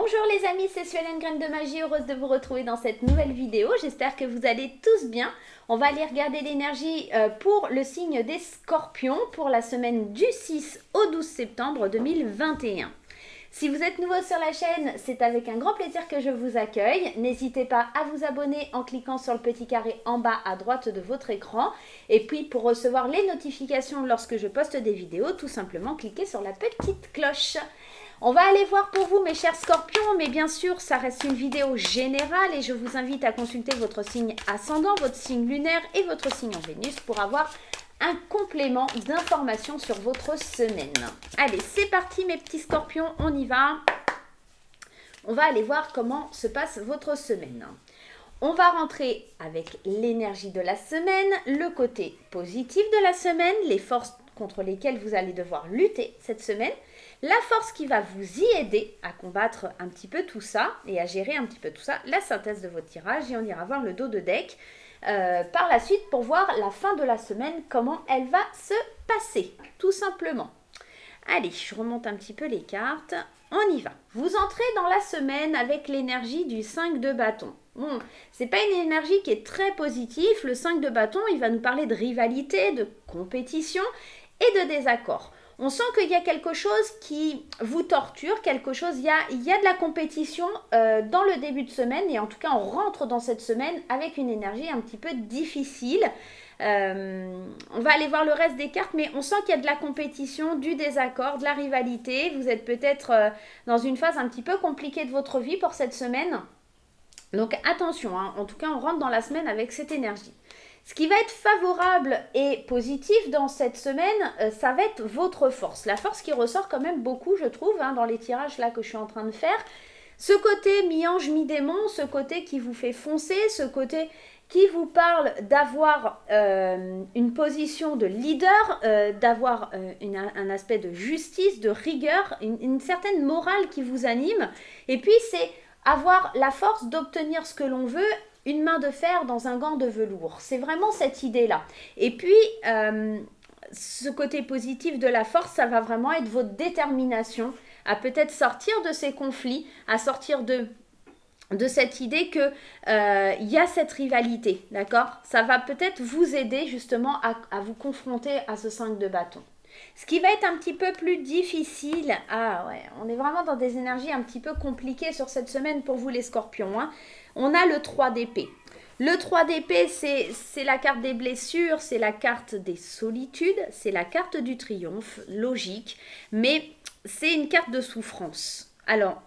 Bonjour les amis, c'est Suelen Graine de Magie, heureuse de vous retrouver dans cette nouvelle vidéo. J'espère que vous allez tous bien. On va aller regarder l'énergie pour le signe des Scorpions pour la semaine du 6 au 12 septembre 2021. Si vous êtes nouveau sur la chaîne, c'est avec un grand plaisir que je vous accueille. N'hésitez pas à vous abonner en cliquant sur le petit carré en bas à droite de votre écran. Et puis pour recevoir les notifications lorsque je poste des vidéos, tout simplement cliquez sur la petite cloche. On va aller voir pour vous mes chers scorpions, mais bien sûr ça reste une vidéo générale et je vous invite à consulter votre signe ascendant, votre signe lunaire et votre signe en Vénus pour avoir un complément d'informations sur votre semaine. Allez, c'est parti mes petits scorpions, on y va. On va aller voir comment se passe votre semaine. On va rentrer avec l'énergie de la semaine, le côté positif de la semaine, les forces contre lesquelles vous allez devoir lutter cette semaine, la force qui va vous y aider à combattre un petit peu tout ça et à gérer un petit peu tout ça, la synthèse de votre tirage et on ira voir le dos de deck par la suite pour voir la fin de la semaine, comment elle va se passer, tout simplement. Allez, je remonte un petit peu les cartes, on y va. Vous entrez dans la semaine avec l'énergie du 5 de bâton. Bon, c'est pas une énergie qui est très positive, le 5 de bâton, il va nous parler de rivalité, de compétition et de désaccord. On sent qu'il y a quelque chose qui vous torture, quelque chose, il y a de la compétition dans le début de semaine et en tout cas on rentre dans cette semaine avec une énergie un petit peu difficile. On va aller voir le reste des cartes, mais on sent qu'il y a de la compétition, du désaccord, de la rivalité. Vous êtes peut-être dans une phase un petit peu compliquée de votre vie pour cette semaine. Donc attention, hein, en tout cas on rentre dans la semaine avec cette énergie. Ce qui va être favorable et positif dans cette semaine, ça va être votre force. La force qui ressort quand même beaucoup, je trouve, hein, dans les tirages là que je suis en train de faire. Ce côté mi-ange, mi-démon, ce côté qui vous fait foncer, ce côté qui vous parle d'avoir une position de leader, d'avoir un aspect de justice, de rigueur, une certaine morale qui vous anime. Et puis c'est avoir la force d'obtenir ce que l'on veut, une main de fer dans un gant de velours. C'est vraiment cette idée-là. Et puis, ce côté positif de la force, ça va vraiment être votre détermination à peut-être sortir de ces conflits, à sortir de cette idée que y a cette rivalité, d'accord? Ça va peut-être vous aider justement à vous confronter à ce 5 de bâton. Ce qui va être un petit peu plus difficile, ah ouais, on est vraiment dans des énergies un petit peu compliquées sur cette semaine pour vous les scorpions, hein. On a le 3 d'épée. Le 3 d'épée, c'est la carte des blessures, c'est la carte des solitudes, c'est la carte du triomphe, logique, mais c'est une carte de souffrance. Alors,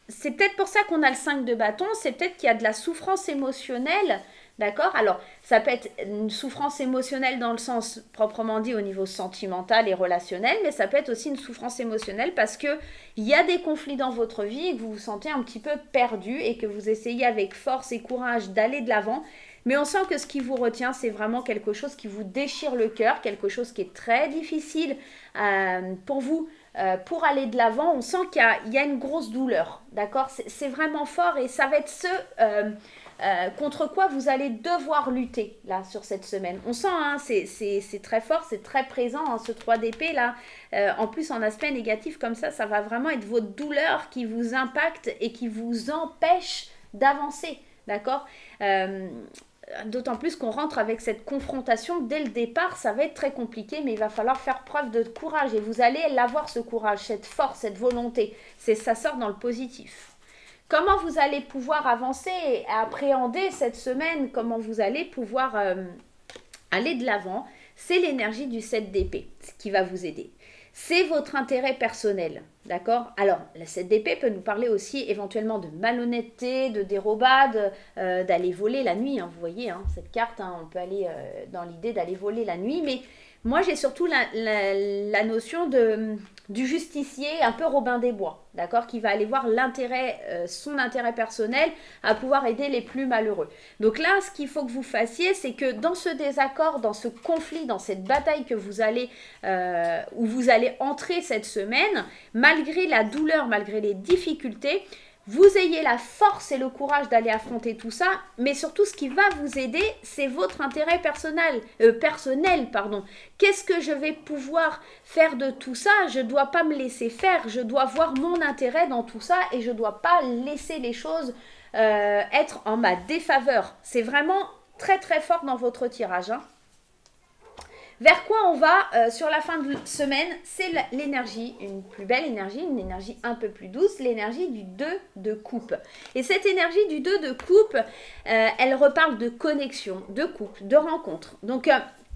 c'est peut-être pour ça qu'on a le 5 de bâton, c'est peut-être qu'il y a de la souffrance émotionnelle, d'accord? Alors, ça peut être une souffrance émotionnelle dans le sens proprement dit au niveau sentimental et relationnel, mais ça peut être aussi une souffrance émotionnelle parce qu'il y a des conflits dans votre vie et que vous vous sentez un petit peu perdu et que vous essayez avec force et courage d'aller de l'avant. Mais on sent que ce qui vous retient, c'est vraiment quelque chose qui vous déchire le cœur, quelque chose qui est très difficile pour vous. Pour aller de l'avant, on sent qu'il y a une grosse douleur, d'accord? C'est vraiment fort et ça va être ce contre quoi vous allez devoir lutter là sur cette semaine. On sent, hein, c'est très fort, c'est très présent, hein, ce 3 d'épée là. En plus en aspect négatif comme ça va vraiment être votre douleur qui vous impacte et qui vous empêche d'avancer, d'accord? D'autant plus qu'on rentre avec cette confrontation dès le départ, ça va être très compliqué, mais il va falloir faire preuve de courage et vous allez l'avoir ce courage, cette force, cette volonté. Ça sort dans le positif. Comment vous allez pouvoir avancer et appréhender cette semaine, comment vous allez pouvoir aller de l'avant, c'est l'énergie du 7 d'épée qui va vous aider. C'est votre intérêt personnel, d'accord? Alors, la 7 d'épée peut nous parler aussi éventuellement de malhonnêteté, de dérobade, d'aller voler la nuit, hein, vous voyez, hein, cette carte, hein, on peut aller dans l'idée d'aller voler la nuit, mais moi j'ai surtout la notion du justicier, un peu Robin des Bois, d'accord, qui va aller voir son intérêt personnel à pouvoir aider les plus malheureux. Donc là, ce qu'il faut que vous fassiez, c'est que dans ce désaccord, dans ce conflit, dans cette bataille que où vous allez entrer cette semaine, malgré la douleur, malgré les difficultés, vous ayez la force et le courage d'aller affronter tout ça, mais surtout ce qui va vous aider, c'est votre intérêt personnel. Qu'est-ce que je vais pouvoir faire de tout ça? Je ne dois pas me laisser faire, je dois voir mon intérêt dans tout ça et je ne dois pas laisser les choses être en ma défaveur. C'est vraiment très très fort dans votre tirage, hein. Vers quoi on va sur la fin de semaine? C'est l'énergie, une plus belle énergie, une énergie un peu plus douce, l'énergie du 2 de coupe. Et cette énergie du 2 de coupe, elle reparle de connexion, de couple, de rencontre. Donc,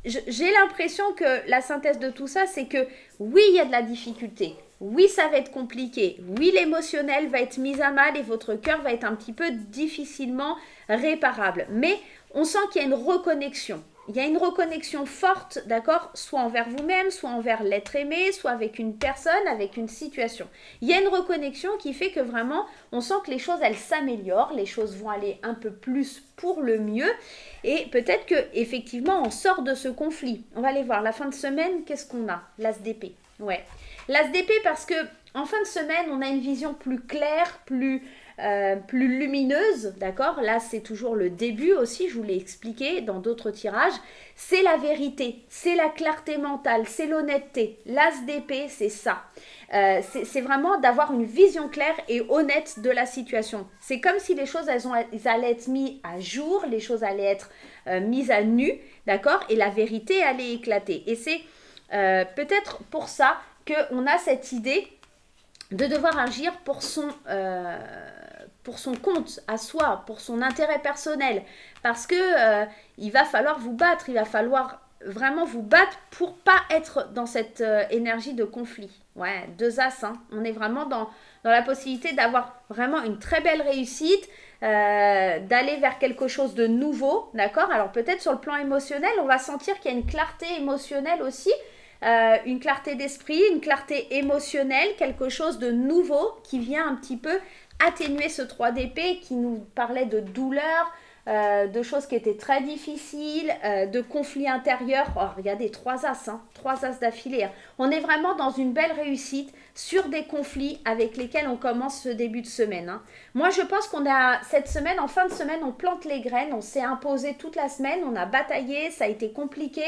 j'ai l'impression que la synthèse de tout ça, c'est que oui, il y a de la difficulté. Oui, ça va être compliqué. Oui, l'émotionnel va être mis à mal et votre cœur va être un petit peu difficilement réparable. Mais on sent qu'il y a une reconnexion. Il y a une reconnexion forte, d'accord, soit envers vous-même, soit envers l'être aimé, soit avec une personne, avec une situation. Il y a une reconnexion qui fait que vraiment, on sent que les choses, elles s'améliorent, les choses vont aller un peu plus pour le mieux. Et peut-être qu'effectivement, on sort de ce conflit. On va aller voir, la fin de semaine, qu'est-ce qu'on a? L'as d'épée. Ouais. L'as d'épée parce que en fin de semaine, on a une vision plus claire, plus lumineuse, d'accord? Là, c'est toujours le début aussi, je vous l'ai expliqué dans d'autres tirages. C'est la vérité, c'est la clarté mentale, c'est l'honnêteté. L'as d'épée, c'est ça. C'est vraiment d'avoir une vision claire et honnête de la situation. C'est comme si les choses, elles allaient être mises à jour, les choses allaient être mises à nu, d'accord? Et la vérité allait éclater. Et c'est peut-être pour ça qu'on a cette idée de devoir agir pour son compte, à soi, pour son intérêt personnel. Parce que il va falloir vous battre, il va falloir vraiment vous battre pour pas être dans cette énergie de conflit. Ouais, 2 as, hein. On est vraiment dans la possibilité d'avoir vraiment une très belle réussite, d'aller vers quelque chose de nouveau, d'accord? Alors peut-être sur le plan émotionnel, on va sentir qu'il y a une clarté émotionnelle aussi, une clarté d'esprit, une clarté émotionnelle, quelque chose de nouveau qui vient un petit peu atténuer ce 3 d'épée qui nous parlait de douleur, de choses qui étaient très difficiles, de conflits intérieurs. Oh, regardez, 3 as, hein, 3 as d'affilée. Hein. On est vraiment dans une belle réussite sur des conflits avec lesquels on commence ce début de semaine. Hein. Moi, je pense qu'on a cette semaine, en fin de semaine, on plante les graines, on s'est imposé toute la semaine, on a bataillé, ça a été compliqué.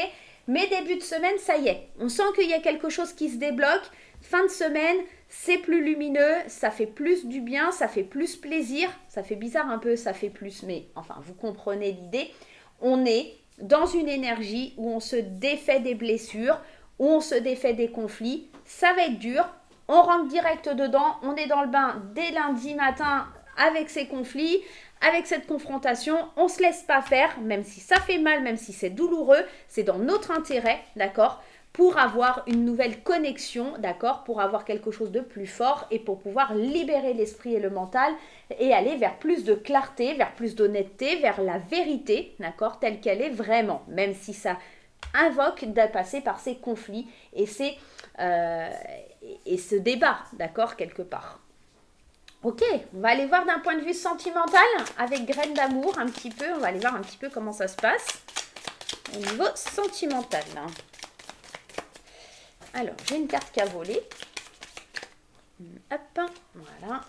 Mais début de semaine, ça y est, on sent qu'il y a quelque chose qui se débloque. Fin de semaine, c'est plus lumineux, ça fait plus du bien, ça fait plus plaisir. Ça fait bizarre un peu, ça fait plus, mais enfin, vous comprenez l'idée. On est dans une énergie où on se défait des blessures, où on se défait des conflits. Ça va être dur, on rentre direct dedans, on est dans le bain dès lundi matin avec ces conflits, avec cette confrontation, on ne se laisse pas faire, même si ça fait mal, même si c'est douloureux, c'est dans notre intérêt, d'accord, pour avoir une nouvelle connexion, d'accord, pour avoir quelque chose de plus fort et pour pouvoir libérer l'esprit et le mental et aller vers plus de clarté, vers plus d'honnêteté, vers la vérité, d'accord, telle qu'elle est vraiment, même si ça invoque de passer par ces conflits et ce débat, d'accord, quelque part. Ok, on va aller voir d'un point de vue sentimental avec graines d'amour un petit peu. On va aller voir un petit peu comment ça se passe au niveau sentimental. Alors, j'ai une carte qui a volé. Hop, voilà.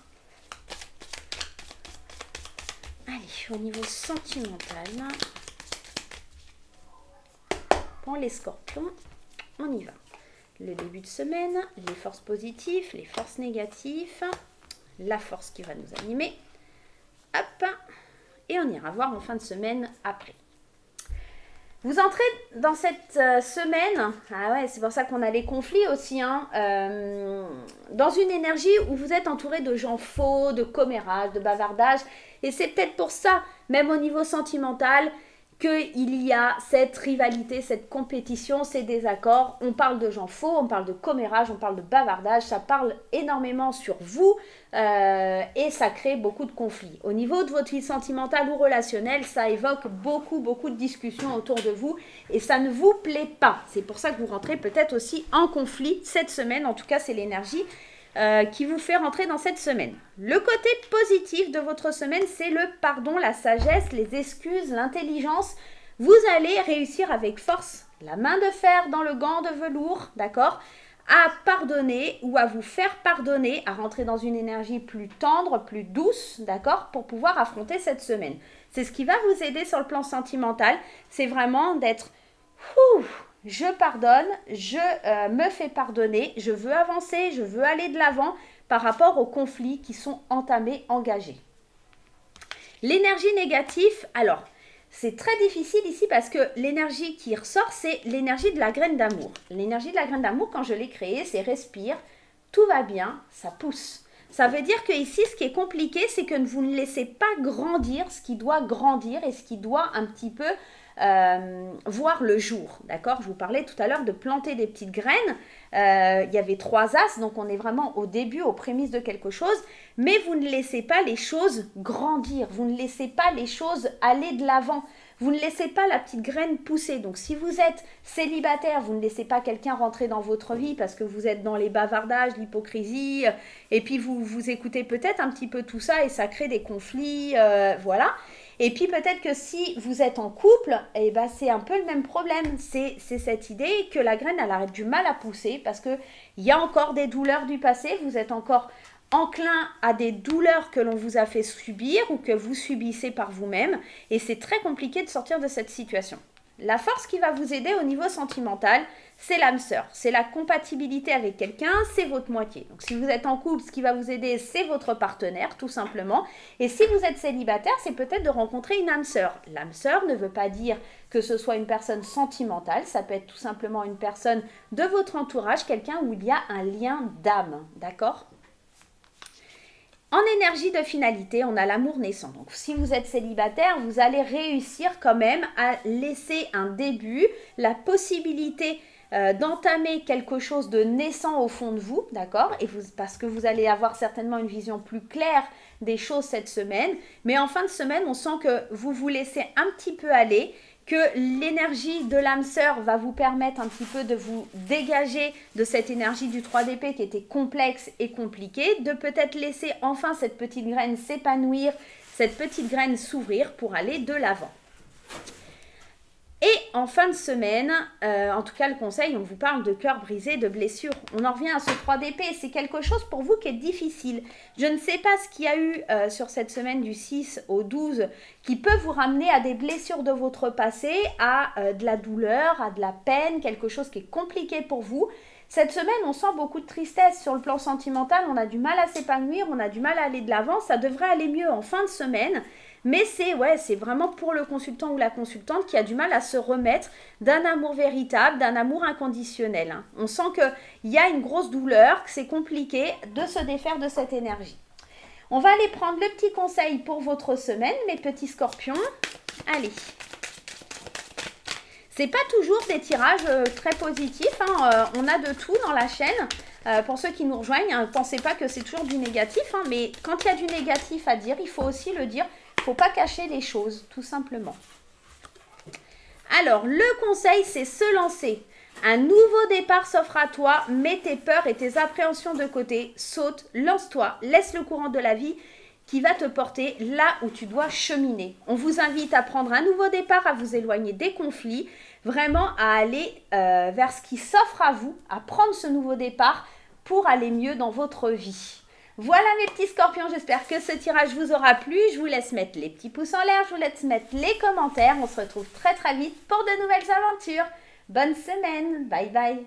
Allez, au niveau sentimental, pour les scorpions, on y va. Le début de semaine, les forces positives, les forces négatives, la force qui va nous animer. Hop, et on ira voir en fin de semaine après. Vous entrez dans cette semaine, ah ouais, c'est pour ça qu'on a les conflits aussi, hein, dans une énergie où vous êtes entouré de gens faux, de commérages, de bavardages. Et c'est peut-être pour ça, même au niveau sentimental, qu'il y a cette rivalité, cette compétition, ces désaccords. On parle de gens faux, on parle de commérage, on parle de bavardage. Ça parle énormément sur vous et ça crée beaucoup de conflits. Au niveau de votre vie sentimentale ou relationnelle, ça évoque beaucoup de discussions autour de vous et ça ne vous plaît pas. C'est pour ça que vous rentrez peut-être aussi en conflit cette semaine. En tout cas, c'est l'énergie qui vous fait rentrer dans cette semaine. Le côté positif de votre semaine, c'est le pardon, la sagesse, les excuses, l'intelligence. Vous allez réussir avec force, la main de fer dans le gant de velours, d'accord, à pardonner ou à vous faire pardonner, à rentrer dans une énergie plus tendre, plus douce, d'accord, pour pouvoir affronter cette semaine. C'est ce qui va vous aider sur le plan sentimental, c'est vraiment d'être je pardonne, je me fais pardonner, je veux avancer, je veux aller de l'avant par rapport aux conflits qui sont entamés, engagés. L'énergie négative, alors, c'est très difficile ici parce que l'énergie qui ressort, c'est l'énergie de la graine d'amour. L'énergie de la graine d'amour, quand je l'ai créée, c'est respire, tout va bien, ça pousse. Ça veut dire que ici, ce qui est compliqué, c'est que vous ne laissez pas grandir ce qui doit grandir et ce qui doit un petit peu voir le jour. D'accord? Je vous parlais tout à l'heure de planter des petites graines. Il y avait 3 as, donc on est vraiment au début, aux prémices de quelque chose. Mais vous ne laissez pas les choses grandir. Vous ne laissez pas les choses aller de l'avant. Vous ne laissez pas la petite graine pousser. Donc, si vous êtes célibataire, vous ne laissez pas quelqu'un rentrer dans votre vie parce que vous êtes dans les bavardages, l'hypocrisie, et puis vous écoutez peut-être un petit peu tout ça et ça crée des conflits, voilà. Et puis peut-être que si vous êtes en couple, eh ben, c'est un peu le même problème. C'est cette idée que la graine, elle a du mal à pousser parce qu'il y a encore des douleurs du passé, vous êtes encore enclin à des douleurs que l'on vous a fait subir ou que vous subissez par vous-même. Et c'est très compliqué de sortir de cette situation. La force qui va vous aider au niveau sentimental, c'est l'âme sœur. C'est la compatibilité avec quelqu'un, c'est votre moitié. Donc si vous êtes en couple, ce qui va vous aider, c'est votre partenaire, tout simplement. Et si vous êtes célibataire, c'est peut-être de rencontrer une âme sœur. L'âme sœur ne veut pas dire que ce soit une personne sentimentale, ça peut être tout simplement une personne de votre entourage, quelqu'un où il y a un lien d'âme, d'accord ? En énergie de finalité, on a l'amour naissant. Donc, si vous êtes célibataire, vous allez réussir quand même à laisser un début, la possibilité d'entamer quelque chose de naissant au fond de vous, d'accord? Et parce que vous allez avoir certainement une vision plus claire des choses cette semaine. Mais en fin de semaine, on sent que vous vous laissez un petit peu aller, que l'énergie de l'âme sœur va vous permettre un petit peu de vous dégager de cette énergie du 3 d'épée qui était complexe et compliquée, de peut-être laisser enfin cette petite graine s'épanouir, cette petite graine s'ouvrir pour aller de l'avant. Et en fin de semaine, en tout cas le conseil, on vous parle de cœur brisé, de blessures. On en revient à ce 3 d'épée, c'est quelque chose pour vous qui est difficile. Je ne sais pas ce qu'il y a eu sur cette semaine du 6 au 12 qui peut vous ramener à des blessures de votre passé, à de la douleur, à de la peine, quelque chose qui est compliqué pour vous. Cette semaine, on sent beaucoup de tristesse sur le plan sentimental, on a du mal à s'épanouir, on a du mal à aller de l'avant, ça devrait aller mieux en fin de semaine. Mais c'est vraiment pour le consultant ou la consultante qui a du mal à se remettre d'un amour véritable, d'un amour inconditionnel. Hein. On sent qu'il y a une grosse douleur, que c'est compliqué de se défaire de cette énergie. On va aller prendre le petit conseil pour votre semaine, mes petits scorpions. Allez. C'est pas toujours des tirages très positifs, hein. On a de tout dans la chaîne. Pour ceux qui nous rejoignent, ne pensez pas que c'est toujours du négatif, hein, mais quand il y a du négatif à dire, il faut aussi le dire. Il ne faut pas cacher les choses, tout simplement. Alors, le conseil, c'est se lancer. Un nouveau départ s'offre à toi. Mets tes peurs et tes appréhensions de côté. Saute, lance-toi, laisse le courant de la vie qui va te porter là où tu dois cheminer. On vous invite à prendre un nouveau départ, à vous éloigner des conflits, vraiment à aller vers ce qui s'offre à vous, à prendre ce nouveau départ pour aller mieux dans votre vie. Voilà mes petits scorpions, j'espère que ce tirage vous aura plu. Je vous laisse mettre les petits pouces en l'air, je vous laisse mettre les commentaires. On se retrouve très vite pour de nouvelles aventures. Bonne semaine, bye bye.